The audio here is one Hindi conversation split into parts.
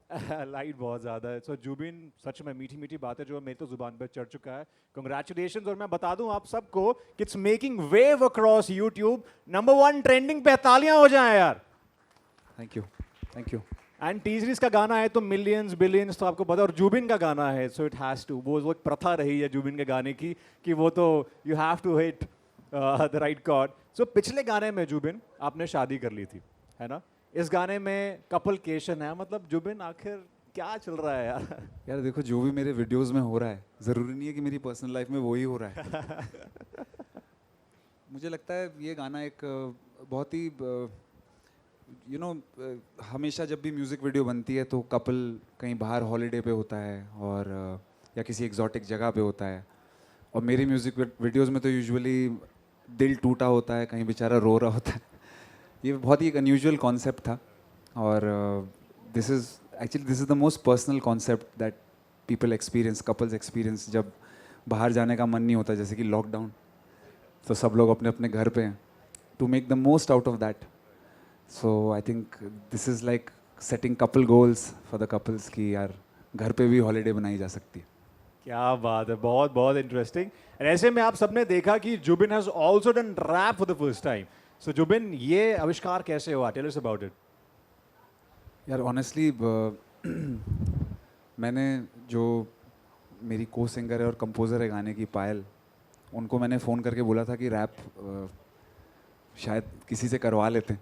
लाइट बहुत ज़्यादा है। सो जुबिन, सच में मीठी मीठी बात है जो मेरी तो ज़ुबान पर चढ़ चुका है। कंग्रेचुलेशन। और मैं बता दूं आप सबको कि it's making wave across YouTube. Number 1 trending पे तालियां हो जाएं यार। Thank you, thank you. And T series का गाना है तो मिलियंस बिलियंस तो आपको पता है, और जुबिन का गाना है सो इट हैज़ टू, वो एक प्रथा रही है जुबिन के गाने की कि वो तो you have to hit the right chord. So पिछले गाने में जुबिन आपने शादी कर ली थी, है ना? इस गाने में कपल केशन है, मतलब जुबिन आखिर क्या चल रहा है यार? यार देखो, जो भी मेरे वीडियोस में हो रहा है ज़रूरी नहीं है कि मेरी पर्सनल लाइफ में वही हो रहा है। मुझे लगता है ये गाना एक बहुत ही हमेशा जब भी म्यूज़िक वीडियो बनती है तो कपल कहीं बाहर हॉलीडे पे होता है और या किसी एग्जॉटिक जगह पे होता है, और मेरी म्यूज़िक वीडियोस में तो यूजुअली दिल टूटा होता है, कहीं बेचारा रो रहा होता है। ये बहुत ही एक अनयूजुअल कॉन्सेप्ट था, और this is the most personal concept that people experience, couples experience, जब बाहर जाने का मन नहीं होता, जैसे कि लॉकडाउन, तो सब लोग अपने अपने घर पे हैं, to make the most out of that. So I think this is like setting couple goals for the couples कि यार घर पे भी हॉलीडे बनाई जा सकती है। क्या बात है, बहुत बहुत इंटरेस्टिंग। ऐसे में आप सबने देखा कि Zubin has also done rap for the first time. So Zubin, ये आविष्कार कैसे हुआ? Tell us about it. यार ऑनेस्टली मैंने जो मेरी को सिंगर है और कंपोज़र है गाने की, पायल, उनको मैंने फ़ोन करके बोला था कि रैप शायद किसी से करवा लेते हैं,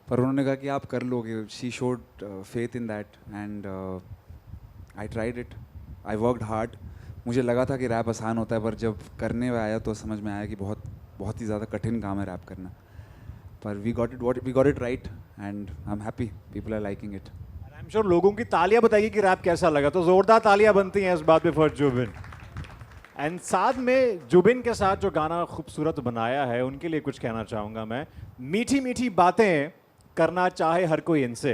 पर उन्होंने कहा कि आप कर लोगे। She showed faith in that and I tried it, I worked hard. मुझे लगा था कि रैप आसान होता है, पर जब करने में आया तो समझ में आया कि बहुत बहुत ही ज़्यादा कठिन काम है रैप करना। पर we got it right and I am happy, people are liking it. I am sure लोगों की तालियां बताएगी कि रैप कैसा लगा, तो जोरदार तालियां बनती हैं इस बात पे फॉर जुबिन। एंड साथ में जुबिन के साथ जो गाना खूबसूरत बनाया है उनके लिए कुछ कहना चाहूंगा मैं। मीठी मीठी बातें करना चाहे हर कोई इनसे।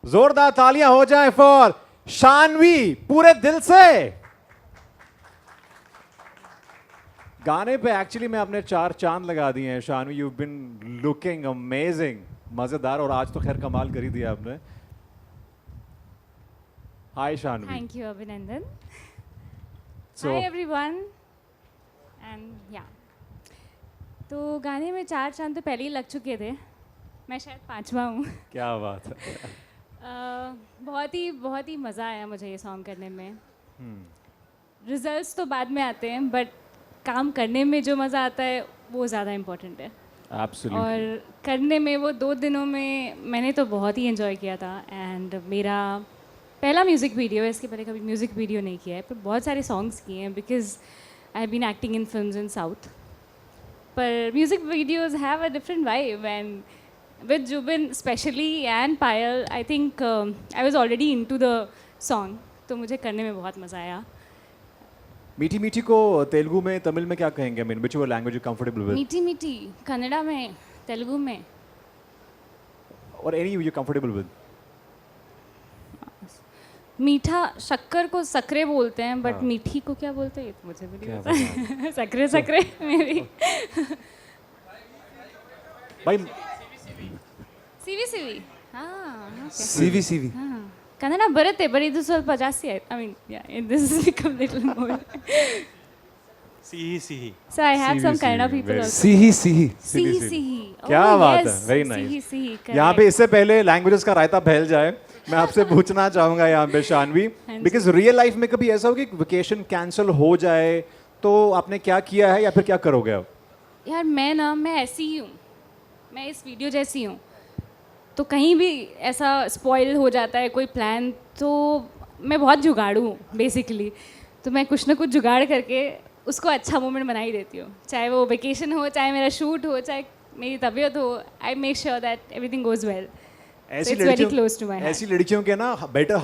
जोरदार तालियां हो जाए फॉर शानवी, पूरे दिल से। गाने पे एक्चुअली मैं अपने 4 चांद लगा दिए हैं Shanvi. You been looking amazing, मजेदार, और आज तो खैर कमाल कर ही दिया आपने। हाय Shanvi. Thank you, Abhinandan. So, Hi, everyone. And yeah. तो गाने में 4 चांद तो पहले ही लग चुके थे, मैं शायद 5वां हूँ। क्या बात है। बहुत ही मज़ा आया मुझे ये सॉन्ग करने में। रिजल्ट्स तो बाद में आते हैं, बट काम करने में जो मज़ा आता है वो ज़्यादा इम्पोर्टेंट है। Absolutely. और करने में वो 2 दिनों में मैंने तो बहुत ही एंजॉय किया था। एंड मेरा पहला म्यूज़िक वीडियो है, इसके पहले कभी म्यूज़िक वीडियो नहीं किया है, पर बहुत सारे सॉन्ग्स किए हैं because I have been acting in films in south. पर music videos have a different vibe, and with Zubin specially and Payal, I think I was already in to the song, तो मुझे करने में बहुत मज़ा आया। मीठी मीठी को तेलुगु में, तमिल में क्या कहेंगे? I mean, which language you comfortable with? मीठी मीठी कन्नड़ा में, तेलुगु में, Or any you comfortable with? मीठा शक्कर को सकरे बोलते हैं, बट हाँ। मीठी को क्या बोलते हैं ये तो मुझे भी नहीं क्या पता है। सकरे सकरे मेरी भाई सीवी सीवी हाँ सीवी हाँ ಕನ್ನಡ ಬರುತ್ತೆ, ಬಟ್ ಇದು ಸ್ವಲ್ಪ ಜಾಸ್ತಿ ಆಯ್ತು. I mean this is become little more. ಸಿಹಿ ಸಿಹಿ. So I have Sivi, some sivi, Kannada people very- also. सिही सिही। सिही सिही। सिही. क्या Oh, बात है, yes, वेरी सिही नाइस। सिही, यहाँ पे correct. इससे पहले लैंग्वेजेस का रायता फैल जाए, मैं आपसे पूछना चाहूंगा यहाँ पे शानवी, हाँ जी। बिकॉज रियल लाइफ में कभी ऐसा हो कि वेकेशन कैंसिल हो जाए तो आपने क्या किया है या फिर क्या करोगे आप? यार मैं ऐसी ही हूँ, मैं इस वीडियो जैसी हूँ, तो कहीं भी ऐसा स्पॉइल हो जाता है कोई प्लान, तो मैं बहुत जुगाड़ू हूँ बेसिकली, तो मैं कुछ ना कुछ जुगाड़ करके उसको अच्छा मोमेंट बना ही देती हूँ, चाहे वो वेकेशन हो, चाहे मेरा शूट हो, चाहे मेरी तबीयत हो। I make sure that everything goes well. ऐसी it's very close to my heart. ऐसी लड़कियों के ना बेटर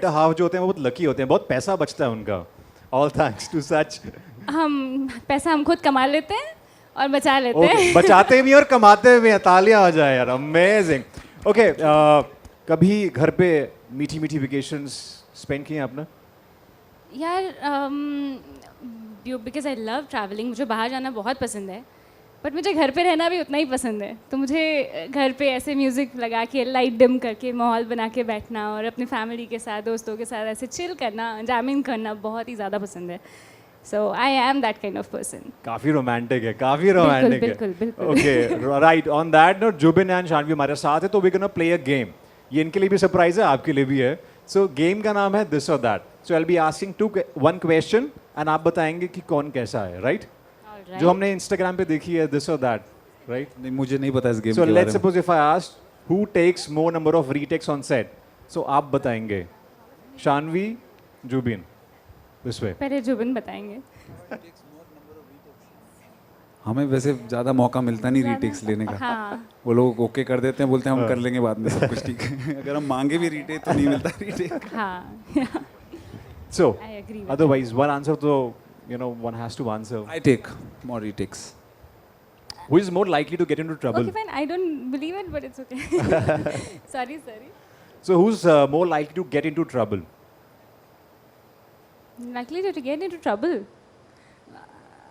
हाफ जो होते हैं वो बहुत लकी होते हैं, बहुत पैसा बचता है उनका, ऑल थैंक्स टू सच। पैसा हम खुद कमा लेते हैं और बचा लेते हैं। बचाते भी और कमाते भी हैं। तालियां आ जाए यार, अमेजिंग। ओके, कभी घर पे मीठी मीठी वेकेशंस स्पेंड किए हैं आपने? यार बिकॉज आई लव ट्रैवलिंग, मुझे बाहर जाना बहुत पसंद है, बट मुझे घर पे रहना भी उतना ही पसंद है। तो मुझे घर पे ऐसे म्यूज़िक लगा के लाइट डिम करके माहौल बना के बैठना और अपनी फैमिली के साथ दोस्तों के साथ ऐसे चिल करना, जैमिंग करना बहुत ही ज़्यादा पसंद है। So I am that kind of person. काफी रोमांटिक है, काफी रोमांटिक है। बिल्कुल, बिल्कुल। Okay, right, on that note Zubin and Shanvi हमारे साथ है, तो we gonna play a game. ये इनके लिए भी सरप्राइज है, आपके लिए भी है। सो गेम का नाम है दिस और that. So I will be asking one question and आप बताएंगे कि कौन कैसा है, राइट? जो हमने इंस्टाग्राम पे देखी है, दिस और दैट, राइट? नहीं, मुझे नहीं पता इस गेम सो के बारे लेट्स में। Suppose if I ask who takes more number of retakes on set, so आप बताएंगे शानवी, जुबिन, दिस वे। पहले जुबिन बताएंगे। हमें वैसे ज़्यादा मौका मिलता नहीं रीटेक्स लेने का। हाँ। वो लोग ओके कर देते हैं, बोलते हैं हम कर लेंगे बाद में सब कुछ ठीक है। अगर हम मांगे भी रीटेक तो नहीं मिलता रीटेक। हाँ। So, I agree with otherwise, one answer to, one has to answer. I take more retakes. Who is more likely to get into trouble? Okay, fine. I don't believe it, but it's okay. Sorry. So, who's more likely to get into trouble? Likely to get into trouble.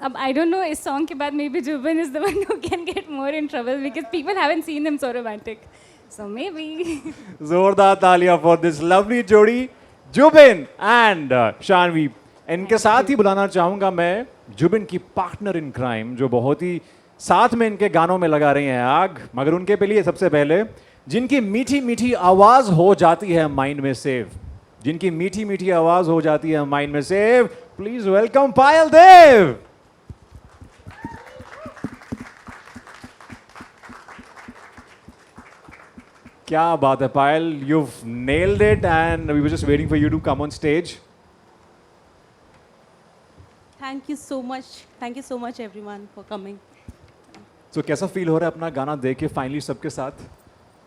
अब I don't know, इस song के बाद maybe Juban is the one who can get more in trouble because people haven't seen him so romantic. So maybe. जोरदार तालियां for this lovely जोड़ी, जुबिन एंड शानवी। इनके साथ ही बुलाना चाहूंगा मैं जुबिन की पार्टनर इन क्राइम, जो बहुत ही साथ में इनके गानों में लगा रही हैं आग, मगर उनके लिए सबसे पहले जिनकी मीठी मीठी आवाज हो जाती है माइंड में सेव, जिनकी मीठी मीठी आवाज हो जाती है माइंड में सेव, प्लीज वेलकम पायल देव। क्या बात है पायल, you've nailed it and we were just waiting for you to come on stage. Thank you so much everyone for coming. So कैसा फील हो रहा है अपना गाना देख के फाइनली सबके साथ?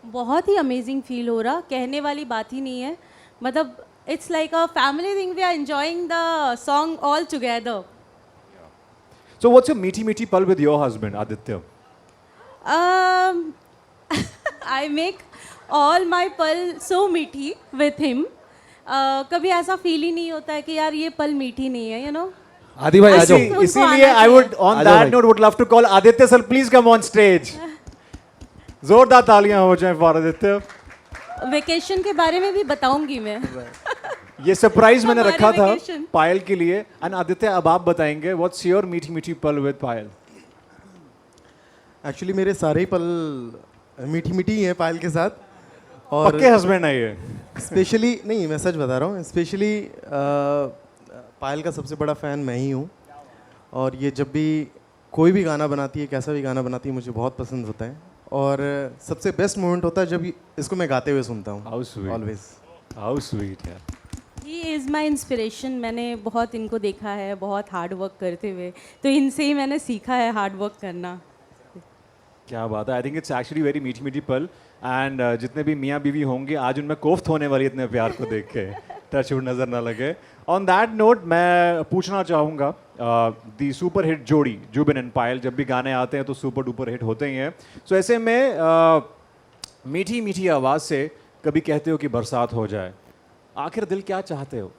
बहुत ही अमेजिंग फील हो रहा, कहने वाली बात ही नहीं है। मतलब it's like a family thing, we are enjoying the song all together. So what's your meaty meaty pal with your husband Aditya? I make all my pal so मीठी with him. कभी ऐसा फील ही नहीं होता है कि यार ये पल मीठी नहीं है, you know. आदि भाई आ जाओ। उनको इसीलिए आना I would on आ जाओ that भाई। note would love to call Aditya sir, please come on stage. जोरदार तालियां हो जाएं for Aditya. वेकेशन के बारे में भी बताऊंगी मैं। ये सरप्राइज मैंने हमारे रखा था vacation। पायल के लिए। एंड आदित्य अब आप बताएंगे व्हाट्स योर मीठी मीठी पल विद पायल? एक्चुअली मेरे सारे ही पल मीठी मीठी ही हैं पायल के साथ। और पक्के हस्बैंड है ये। स्पेशली नहीं, मैं सच बता रहा हूँ, स्पेशली पायल का सबसे बड़ा फ़ैन मैं ही हूँ। और ये जब भी कोई भी गाना बनाती है, कैसा भी गाना बनाती है, मुझे बहुत पसंद होता है। और सबसे बेस्ट मोमेंट होता है जब इसको मैं गाते हुए सुनता हूँ। How sweet. Always. How sweet यार। He is my inspiration. मैंने बहुत इनको देखा है बहुत हार्ड वर्क करते हुए, तो इनसे ही मैंने सीखा है हार्ड वर्क करना। क्या बात है, I think it's actually very मीठी मीठी पल। एंड जितने भी मियाँ बीवी होंगे आज उनमें कोफ्त होने वाली इतने प्यार को देख के, टच वुड नजर ना लगे। ऑन दैट नोट मैं पूछना चाहूँगा दी सुपर हिट जोड़ी जुबिन एंड पायल, जब भी गाने आते हैं तो सुपर डुपर हिट होते ही हैं। सो ऐसे में मीठी मीठी आवाज़ से कभी कहते हो कि बरसात हो जाए, आखिर दिल क्या चाहते हो?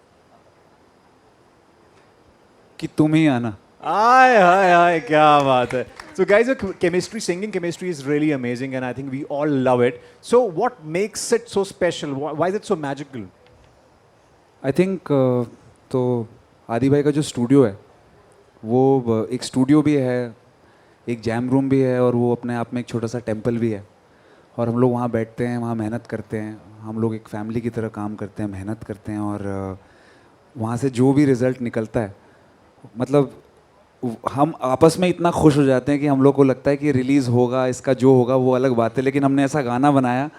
कि तुम ही आना। आय हाय हाय, क्या बात है। So guys, chemistry, singing chemistry is really amazing and I think we all love it. So what makes it so special? Why is it so magical? I think तो आदि भाई का जो स्टूडियो है वो एक स्टूडियो भी है, एक जैम रूम भी है, और वो अपने आप में एक छोटा सा टेम्पल भी है। और हम लोग वहाँ बैठते हैं, वहाँ मेहनत करते हैं, हम लोग एक फैमिली की तरह काम करते हैं, मेहनत करते हैं, और वहाँ से जो भी रिज़ल्ट निकलता है, मतलब हम आपस में इतना खुश हो जाते हैं कि हम लोग को लगता है कि रिलीज़ होगा, इसका जो होगा वो अलग बात है, लेकिन हमने ऐसा गाना बनाया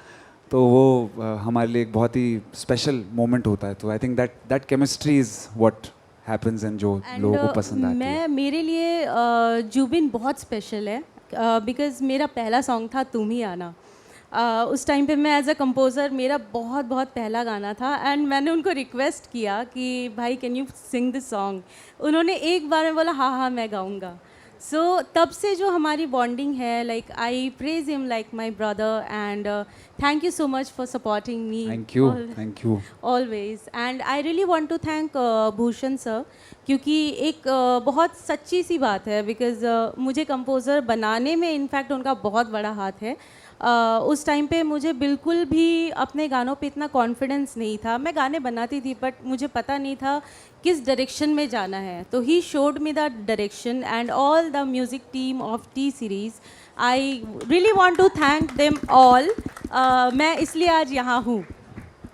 तो वो हमारे लिए एक बहुत ही स्पेशल मोमेंट होता है। तो I think that chemistry is what happens, and जो लोगों को पसंद आती है। मेरे लिए जुबिन बहुत स्पेशल है बिकॉज़ मेरा पहला सॉन्ग था तुम ही आना। उस टाइम पे मैं एज अ कंपोज़र, मेरा बहुत पहला गाना था, एंड मैंने उनको रिक्वेस्ट किया कि भाई can you sing this song. उन्होंने एक बार में बोला हाँ मैं गाऊंगा। सो तब से जो हमारी बॉन्डिंग है, like I praise him like my brother and thank you so much for supporting me thank you always. And I really want to thank Bhushan sir, क्योंकि एक बहुत सच्ची सी बात है, बिकॉज मुझे कंपोज़र बनाने में इनफैक्ट उनका बहुत बड़ा हाथ है। उस टाइम पे मुझे बिल्कुल भी अपने गानों पे इतना कॉन्फिडेंस नहीं था। मैं गाने बनाती थी बट मुझे पता नहीं था किस डायरेक्शन में जाना है, तो he showed me the direction and all the music team of T Series. I really want to thank them all. मैं इसलिए आज यहाँ हूँ।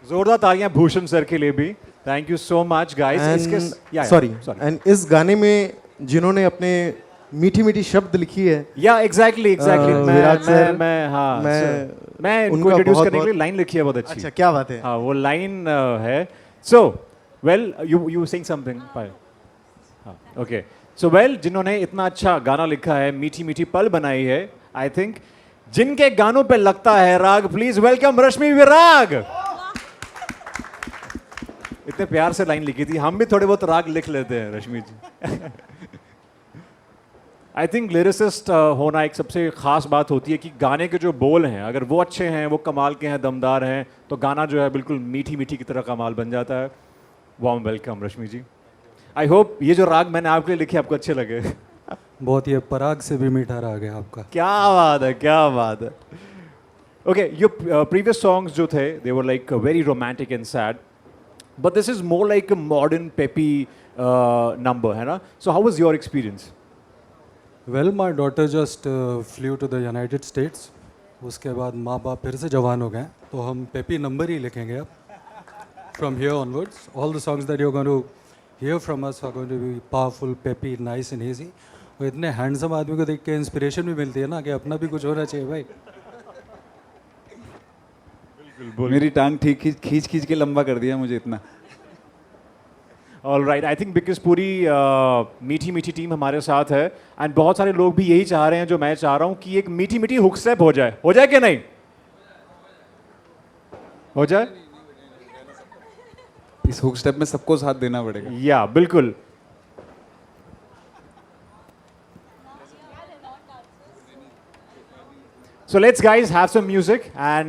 जोरदार तालियां भूषण सर के लिए भी। Thank you so much guys. Sorry, and इस गाने में जिन्होंने अपने मीठी मीठी शब्द लिखी है, या एग्जैक्टली विराट सर, मैं उनको उनका इंट्रोड्यूस बहुत करने के लिए लाइन लिखी है बहुत अच्छी। अच्छा क्या बात है। हाँ वो लाइन है। So well you saying something. हाँ ओके। सो वेल जिन्होंने इतना अच्छा गाना लिखा है, मीठी मीठी पल बनाई है, आई थिंक जिनके गानों पे लगता है राग, प्लीज वेलकम रश्मि विराग। इतने प्यार से लाइन लिखी थी, हम भी थोड़े बहुत राग लिख लेते हैं रश्मि जी। आई थिंक लिरिसिस्ट होना एक सबसे ख़ास बात होती है कि गाने के जो बोल हैं अगर वो अच्छे हैं, वो कमाल के हैं, दमदार हैं, तो गाना जो है बिल्कुल मीठी मीठी की तरह कमाल बन जाता है। Warm welcome Rashmi ji. I hope ये जो राग मैंने आपके लिए लिखे आपको अच्छे लगे। बहुत ये पराग से भी मीठा राग है आपका। क्या बात है, क्या बात है। ओके, योर प्रीवियस सॉन्ग्स जो थे they were like very romantic and sad, but this is more like a modern peppy number, है ना? So how was your experience? Well my daughter just flew to the United States. उसके बाद माँ बाप फिर से जवान हो गए, तो हम पेपी नंबर ही लिखेंगे अब from here onwards. All the songs that you are going to hear from us are going to be powerful, peppy, nice and easy. और इतने हैंडसम आदमी को देख के इंस्पिरेशन भी मिलती है ना कि अपना भी कुछ होना चाहिए भाई। मेरी टांग ठीक खींच खींच के लंबा कर दिया मुझे इतना। All right, I think because पूरी मीठी मीठी टीम हमारे साथ है एंड बहुत सारे लोग भी यही चाह रहे हैं जो मैं चाह रहा हूँ कि एक मीठी मीठी हुक स्टेप हो जाए कि नहीं हो जाए? इस हुक स्टेप में सबको साथ देना पड़ेगा। या बिल्कुल। So let's guys have some music and